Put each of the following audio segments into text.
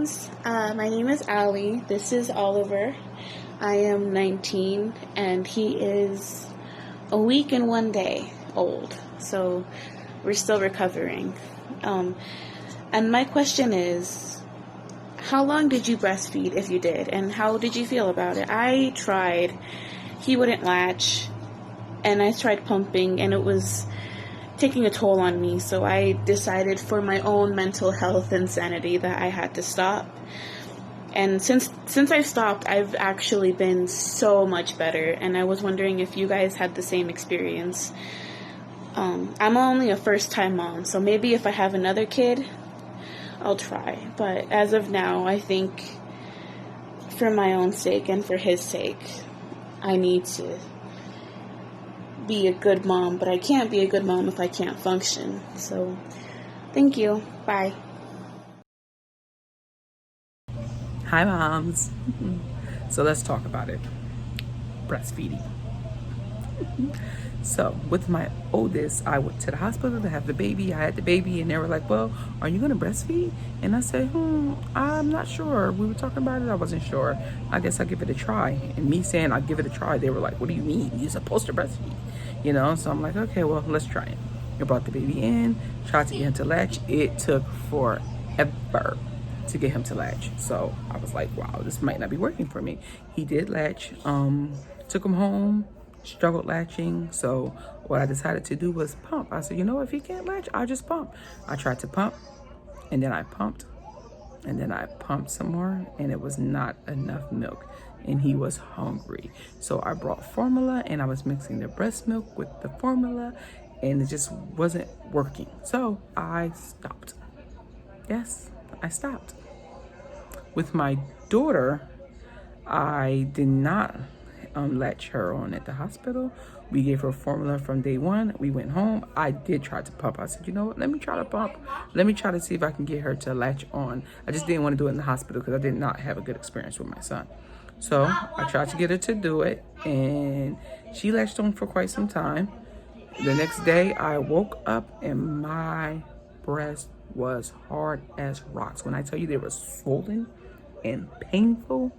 moms. My name is Allie. This is Oliver. I am 19 and he is a week and 1 day old. So we're still recovering. And my question is, how long did you breastfeed if you did? And how did you feel about it? I tried. He wouldn't latch. And I tried pumping and it was taking a toll on me, so I decided for my own mental health and sanity that I had to stop. And since I've stopped, I've actually been so much better, and I was wondering if you guys had the same experience. I'm only a first-time mom, so maybe if I have another kid, I'll try. But as of now, I think for my own sake and for his sake, I need to be a good mom, but I can't be a good mom if I can't function. So, thank you. Bye. Hi, moms. So let's talk about it. Breastfeeding. So with my oldest, I went to the hospital to have the baby. I had the baby and they were like, well, are you gonna breastfeed? And I said, I'm not sure. We were talking about it, I wasn't sure. I guess I'll give it a try. And me saying I'll give it a try, they were like, what do you mean? You're supposed to breastfeed. So I'm like, okay, well, let's try it. I brought the baby in, tried to get him to latch. It took forever to get him to latch. So I was like, wow, this might not be working for me. He did latch, took him home, struggled latching. So what I decided to do was pump. I said, if he can't latch, I'll just pump. I tried to pump and then I pumped and then I pumped some more and it was not enough milk and he was hungry. So I brought formula and I was mixing the breast milk with the formula and it just wasn't working. So I stopped. Yes, I stopped. With my daughter, I did not latch her on at the hospital. We gave her formula from day one. We went home. I did try to pump. I said, you know what? Let me try to pump. Let me try to see if I can get her to latch on. I just didn't want to do it in the hospital because I did not have a good experience with my son. So I tried to get her to do it, and she latched on for quite some time. The next day, I woke up and my breast was hard as rocks. When I tell you they were swollen and painful,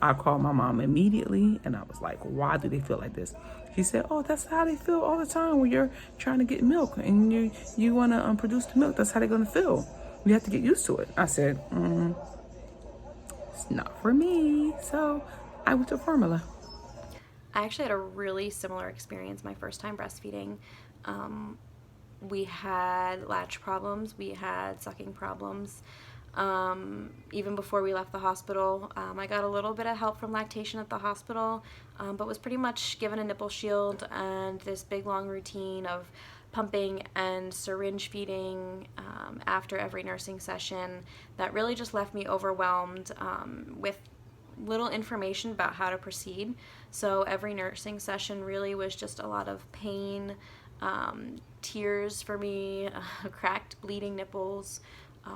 I called my mom immediately and I was like, why do they feel like this? She said, oh, that's how they feel all the time when you're trying to get milk and you want to produce the milk. That's how they're going to feel. You have to get used to it. I said, it's not for me. So I went to formula. I actually had a really similar experience my first time breastfeeding. We had latch problems, we had sucking problems. Even before we left the hospital, I got a little bit of help from lactation at the hospital, but was pretty much given a nipple shield and this big long routine of pumping and syringe feeding after every nursing session that really just left me overwhelmed with little information about how to proceed. So every nursing session really was just a lot of pain, tears for me, cracked, bleeding nipples.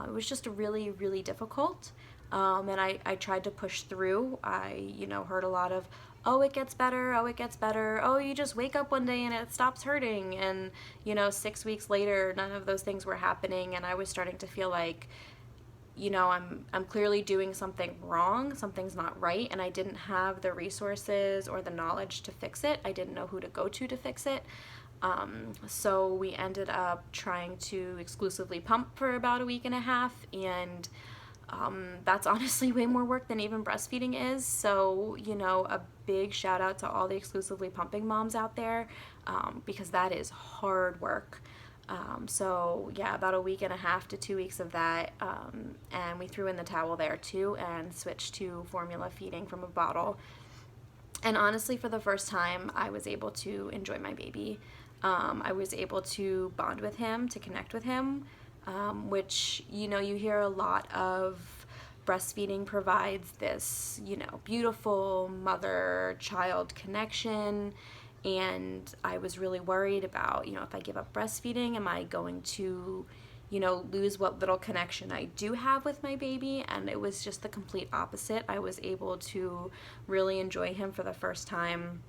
It was just really, really difficult. And I tried to push through. I, heard a lot of, oh, it gets better. Oh, it gets better. Oh, you just wake up one day and it stops hurting. And, 6 weeks later, none of those things were happening. And I was starting to feel like, I'm clearly doing something wrong, something's not right, and I didn't have the resources or the knowledge to fix it. I didn't know who to go to fix it. So we ended up trying to exclusively pump for about a week and a half, and that's honestly way more work than even breastfeeding is. So, a big shout out to all the exclusively pumping moms out there, because that is hard work. So yeah, about a week and a half to 2 weeks of that, and we threw in the towel there too and switched to formula feeding from a bottle. And honestly, for the first time, I was able to enjoy my baby. I was able to bond with him, to connect with him, which, you hear a lot of breastfeeding provides this, beautiful mother-child connection. And I was really worried about, if I give up breastfeeding, am I going to, lose what little connection I do have with my baby? And it was just the complete opposite. I was able to really enjoy him for the first time,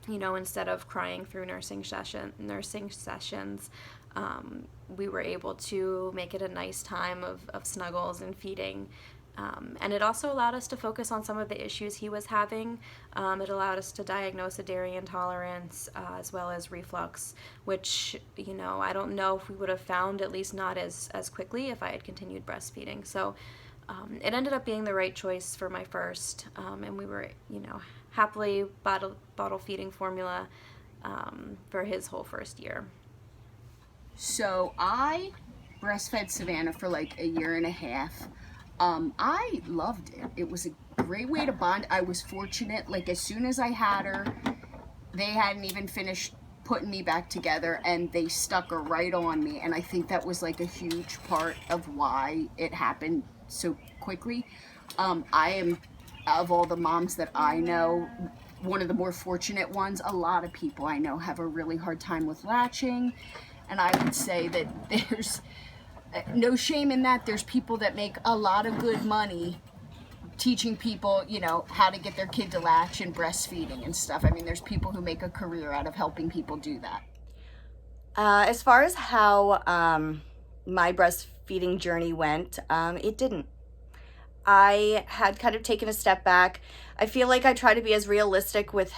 instead of crying through nursing sessions. We were able to make it a nice time of snuggles and feeding. And it also allowed us to focus on some of the issues he was having. It allowed us to diagnose a dairy intolerance as well as reflux, which, I don't know if we would have found, at least not as quickly, if I had continued breastfeeding. So it ended up being the right choice for my first, and we were, happily bottle feeding formula for his whole first year. So I breastfed Savannah for like a year and a half. I loved it. It was a great way to bond. I was fortunate, like as soon as I had her, they hadn't even finished putting me back together and they stuck her right on me. And I think that was like a huge part of why it happened so quickly. I am, of all the moms that I know, one of the more fortunate ones. A lot of people I know have a really hard time with latching. And I would say that there's no shame in that. There's people that make a lot of good money teaching people, how to get their kid to latch and breastfeeding and stuff. I mean, there's people who make a career out of helping people do that. As far as how my breastfeeding journey went, it didn't. I had kind of taken a step back. I feel like I try to be as realistic with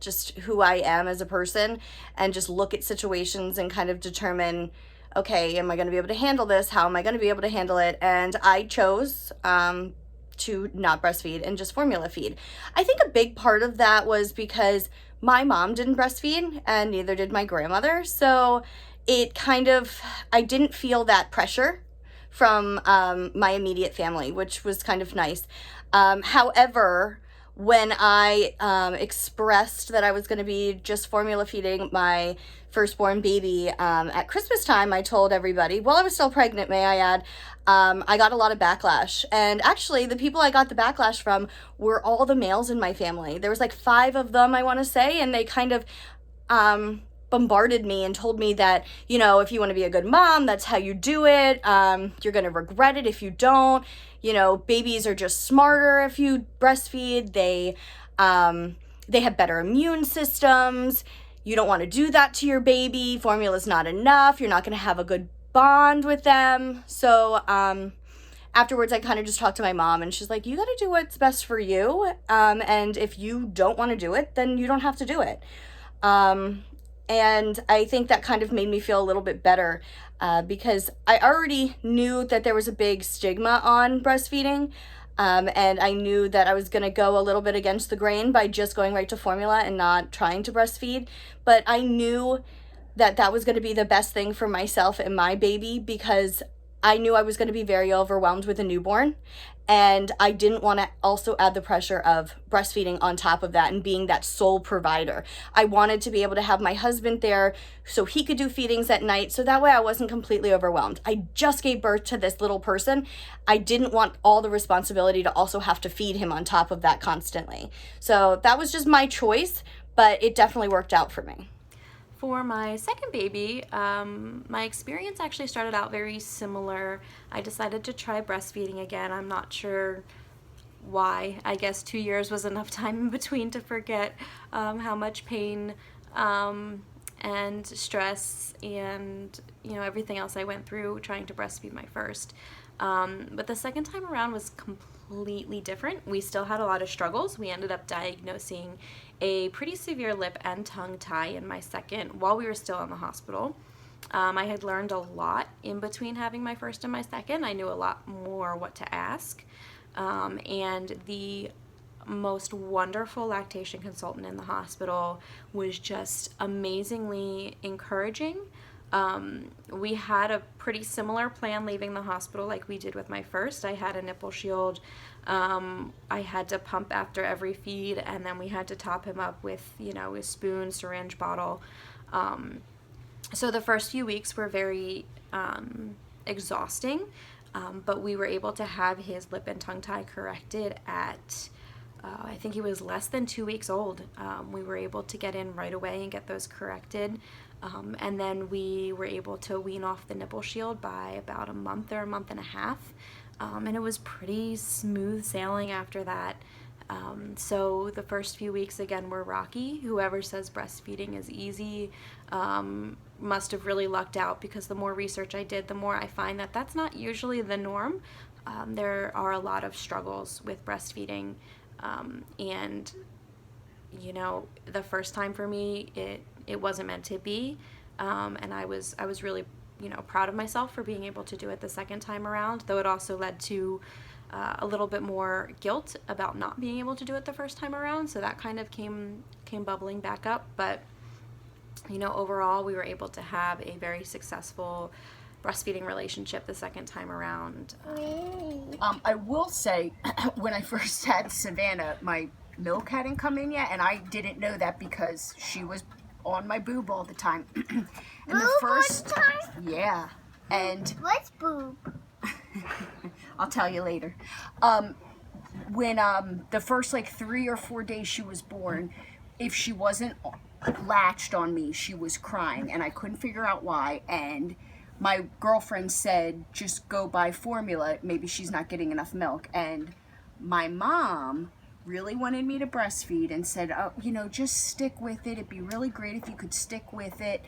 just who I am as a person and just look at situations and kind of determine, okay, am I going to be able to handle this? How am I going to be able to handle it? And I chose to not breastfeed and just formula feed. I think a big part of that was because my mom didn't breastfeed and neither did my grandmother. So it kind of, I didn't feel that pressure from my immediate family, which was kind of nice. However, when I expressed that I was going to be just formula feeding my firstborn baby at Christmas time, I told everybody, while I was still pregnant, may I add, I got a lot of backlash. And actually, the people I got the backlash from were all the males in my family. There was like 5 of them, I want to say, and they kind of bombarded me and told me that, if you want to be a good mom, that's how you do it. You're going to regret it if you don't. Babies are just smarter if you breastfeed. They have better immune systems. You don't want to do that to your baby. Formula's not enough. You're not going to have a good bond with them. So afterwards, I kind of just talked to my mom and she's like, you got to do what's best for you. And if you don't want to do it, then you don't have to do it. And I think that kind of made me feel a little bit better because I already knew that there was a big stigma on breastfeeding. And I knew that I was going to go a little bit against the grain by just going right to formula and not trying to breastfeed. But I knew that that was going to be the best thing for myself and my baby because I knew I was going to be very overwhelmed with a newborn. And I didn't want to also add the pressure of breastfeeding on top of that and being that sole provider. I wanted to be able to have my husband there so he could do feedings at night. So that way I wasn't completely overwhelmed. I just gave birth to this little person. I didn't want all the responsibility to also have to feed him on top of that constantly. So that was just my choice, but it definitely worked out for me. For my second baby, my experience actually started out very similar. I decided to try breastfeeding again. I'm not sure why. I guess 2 years was enough time in between to forget how much pain and stress and everything else I went through trying to breastfeed my first. But the second time around was completely different. We still had a lot of struggles. We ended up diagnosing a pretty severe lip and tongue tie in my second while we were still in the hospital. I had learned a lot in between having my first and my second. I knew a lot more what to ask. And the most wonderful lactation consultant in the hospital was just amazingly encouraging. We had a pretty similar plan leaving the hospital like we did with my first. I had a nipple shield. I had to pump after every feed, and then we had to top him up with, a spoon, syringe, bottle. So the first few weeks were very exhausting, but we were able to have his lip and tongue tie corrected at I think he was less than 2 weeks old. We were able to get in right away and get those corrected. And then we were able to wean off the nipple shield by about a month or a month and a half. And it was pretty smooth sailing after that. So the first few weeks, again, were rocky. Whoever says breastfeeding is easy must have really lucked out, because the more research I did, the more I find that that's not usually the norm. there are a lot of struggles with breastfeeding, and the first time for me, it wasn't meant to be, and I was really proud of myself for being able to do it the second time around. Though it also led to a little bit more guilt about not being able to do it the first time around. So that kind of came bubbling back up. But overall, we were able to have a very successful breastfeeding relationship the second time around. I will say, when I first had Savannah, my milk hadn't come in yet, and I didn't know that because she was on my boob all the time. And Boob the first all the time? Yeah. And What's boob? I'll tell you later. When the first like 3 or 4 days she was born, if she wasn't latched on me, she was crying, and I couldn't figure out why. And my girlfriend said, just go buy formula, maybe she's not getting enough milk. And my mom really wanted me to breastfeed and said, oh, just stick with it. It'd be really great if you could stick with it.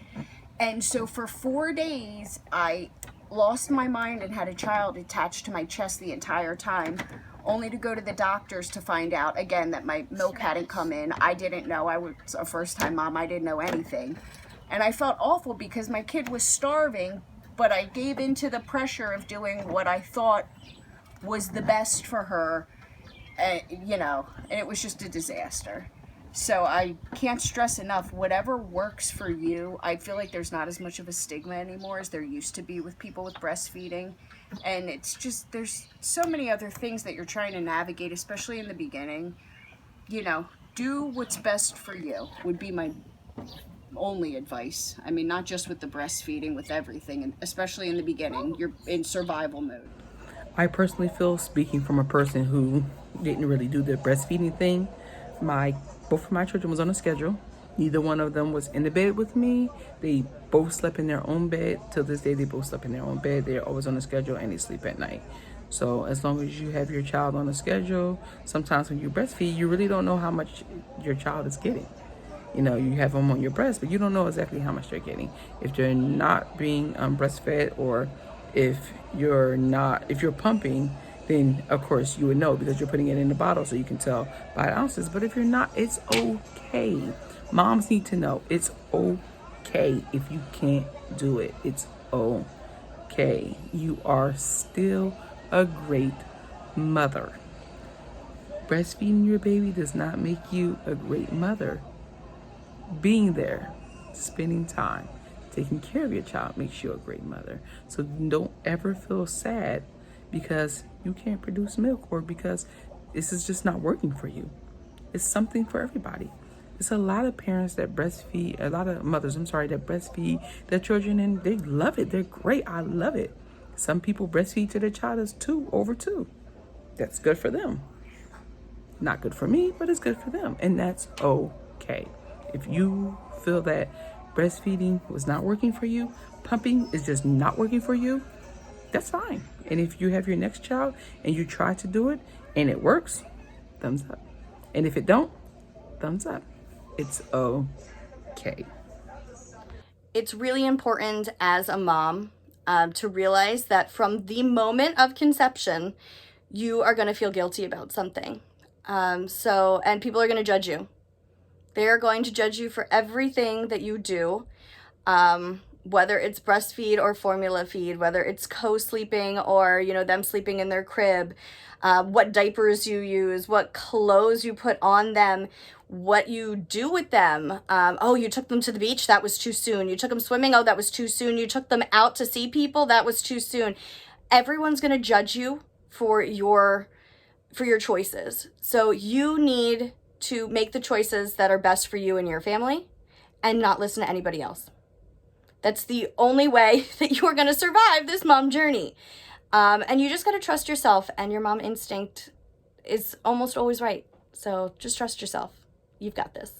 And so for 4 days, I lost my mind and had a child attached to my chest the entire time, only to go to the doctors to find out, again, that my milk hadn't come in. I didn't know. I was a first-time mom. I didn't know anything. And I felt awful because my kid was starving, but I gave into the pressure of doing what I thought was the best for her, and it was just a disaster. So I can't stress enough, whatever works for you. I feel like there's not as much of a stigma anymore as there used to be with people with breastfeeding. And it's just, there's so many other things that you're trying to navigate, especially in the beginning. Do what's best for you would be my only advice. I mean, not just with the breastfeeding, with everything, and especially in the beginning, you're in survival mode. I personally feel, speaking from a person who didn't really do the breastfeeding thing, both of my children was on a schedule. Neither one of them was in the bed with me. They both slept in their own bed. Till this day, they both slept in their own bed. They're always on a schedule, and they sleep at night. So as long as you have your child on a schedule, sometimes when you breastfeed, you really don't know how much your child is getting. You have them on your breast, but you don't know exactly how much they're getting. If they're not being breastfed, or if you're pumping, then of course you would know because you're putting it in the bottle, so you can tell by the ounces. But if you're not, it's okay. Moms need to know it's okay if you can't do it. It's okay. You are still a great mother. Breastfeeding your baby does not make you a great mother. Being there, spending time, taking care of your child makes you a great mother. So don't ever feel sad because you can't produce milk, or because this is just not working for you. It's something for everybody. There's a lot of parents that breastfeed, a lot of mothers, that breastfeed their children, and they love it. They're great. I love it. Some people breastfeed to their child as 2 over 2. That's good for them. Not good for me, but it's good for them. And that's okay. If you feel that breastfeeding was not working for you, pumping is just not working for you, that's fine. And if you have your next child and you try to do it and it works, thumbs up. And if it don't, thumbs up. It's okay. It's really important as a mom to realize that from the moment of conception, you are going to feel guilty about something. And people are going to judge you. They are going to judge you for everything that you do, whether it's breastfeed or formula feed, whether it's co-sleeping or, them sleeping in their crib, what diapers you use, what clothes you put on them, what you do with them. Oh, you took them to the beach? That was too soon. You took them swimming? Oh, that was too soon. You took them out to see people? That was too soon. Everyone's going to judge you for your choices. So you need to make the choices that are best for you and your family and not listen to anybody else. That's the only way that you're going to survive this mom journey. And you just got to trust yourself, and your mom instinct is almost always right. So just trust yourself. You've got this.